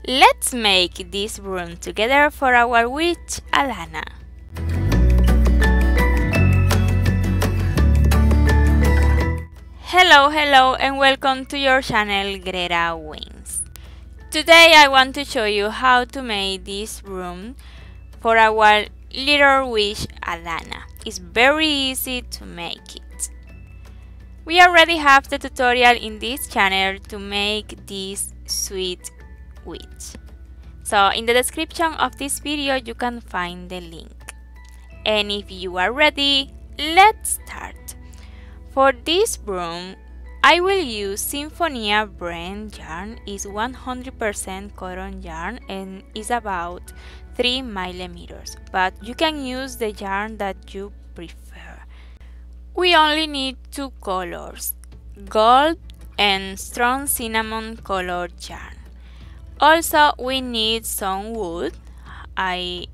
Let's make this broom together for our witch Alana. Hello and welcome to your channel GretaWings. Today I want to show you how to make this broom for our little witch Alana. It's very easy to make it. We already have the tutorial in this channel to make this sweet witch. So in the description of this video you can find the link. And if you are ready, let's start. For this broom, I will use Sinfonia brand yarn. Is 100% cotton yarn and is about 3 millimeters, but you can use the yarn that you prefer. We only need 2 colors, gold and strong cinnamon colored yarn. Also, we need some wood. I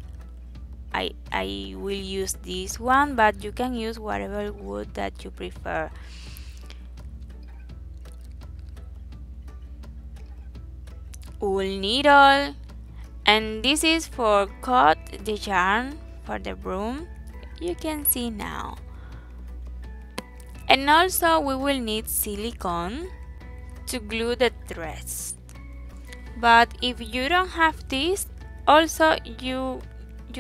will use this one, but you can use whatever wood that you prefer. Wool needle, and this is for cut the yarn for the broom. You can see now. And also we will need silicone to glue the threads. But if you don't have this, also you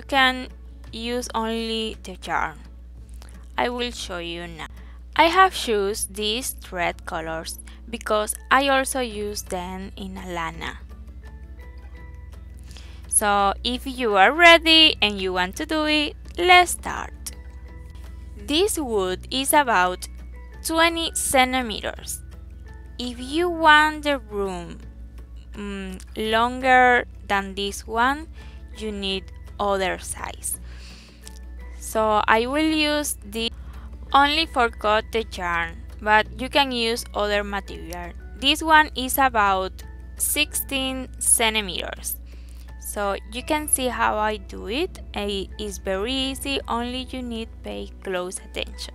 can use only the yarn. I will show you now. I have chosen these thread colors because I also use them in Alana. So if you are ready and you want to do it, let's start. This wood is about 20 centimeters. If you want the broom longer than this one, you need other size. So I will use this only for cut the yarn, but you can use other material. This one is about 16 centimeters. So you can see how I do it. It is very easy, only you need to pay close attention.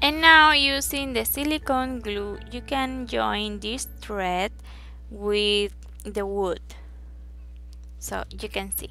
And now using the silicone glue, you can join this thread with the wood, so you can see.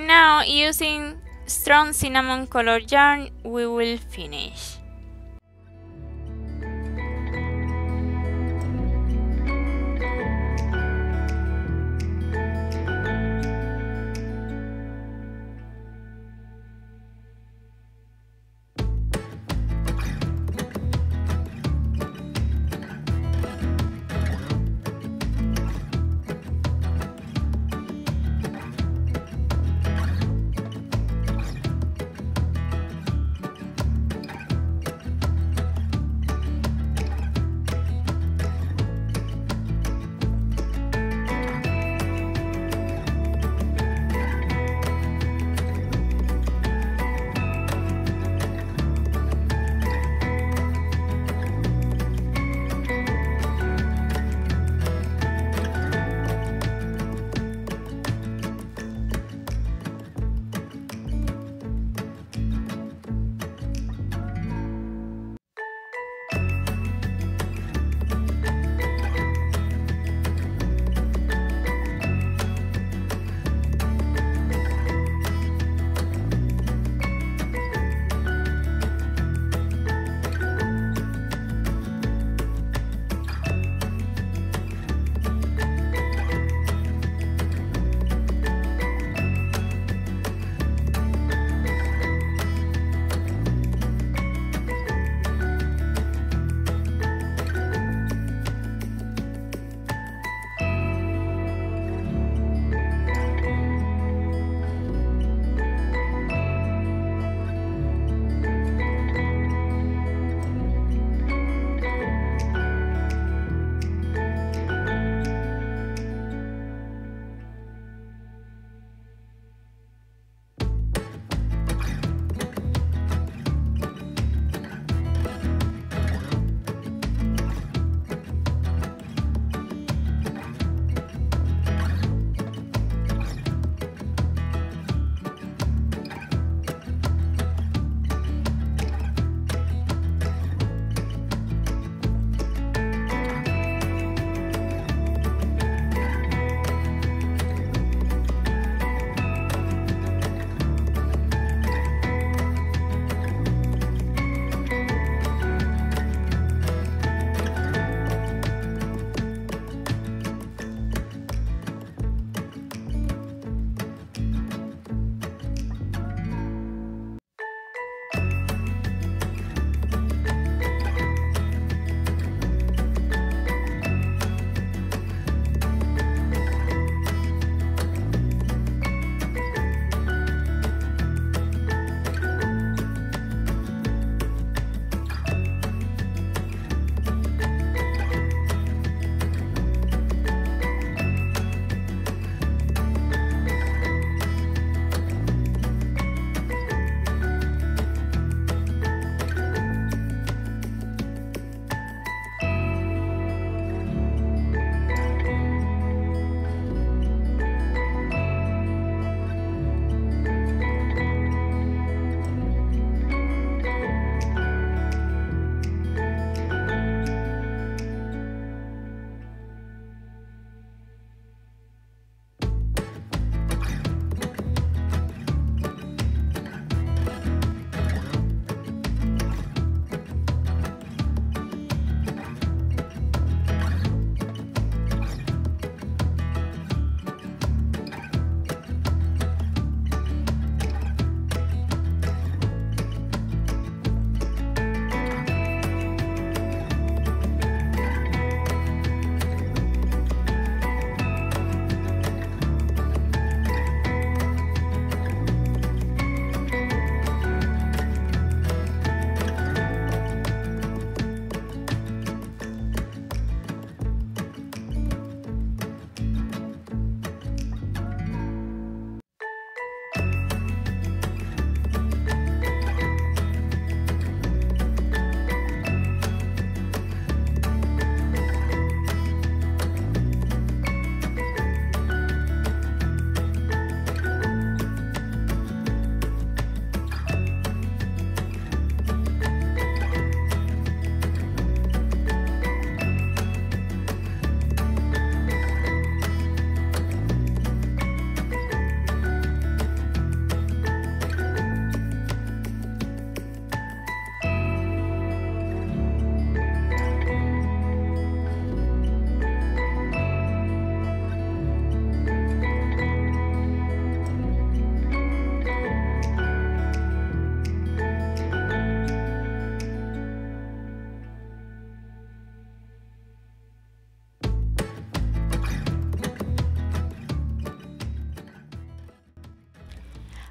And now, using strong cinnamon color yarn, we will finish.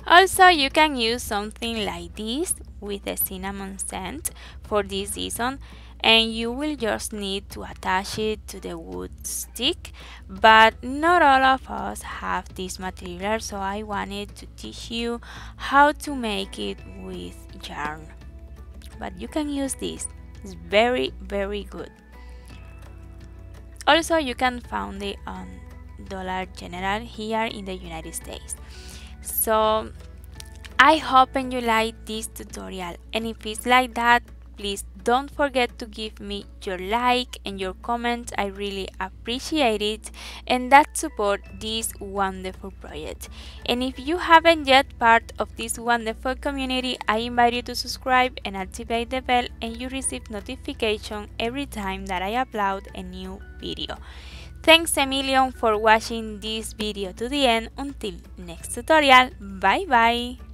Also, you can use something like this with the cinnamon scent for this season, and you will just need to attach it to the wood stick, but not all of us have this material, so I wanted to teach you how to make it with yarn. But you can use this, it's very good. Also, you can find it on Dollar General here in the United States. So I hope you like this tutorial, and if it's like that, please don't forget to give me your like and your comments. I really appreciate it, and that support this wonderful project. And if you haven't yet part of this wonderful community, I invite you to subscribe and activate the bell, and you receive notification every time that I upload a new video. Thanks a million for watching this video to the end. Until next tutorial, bye bye.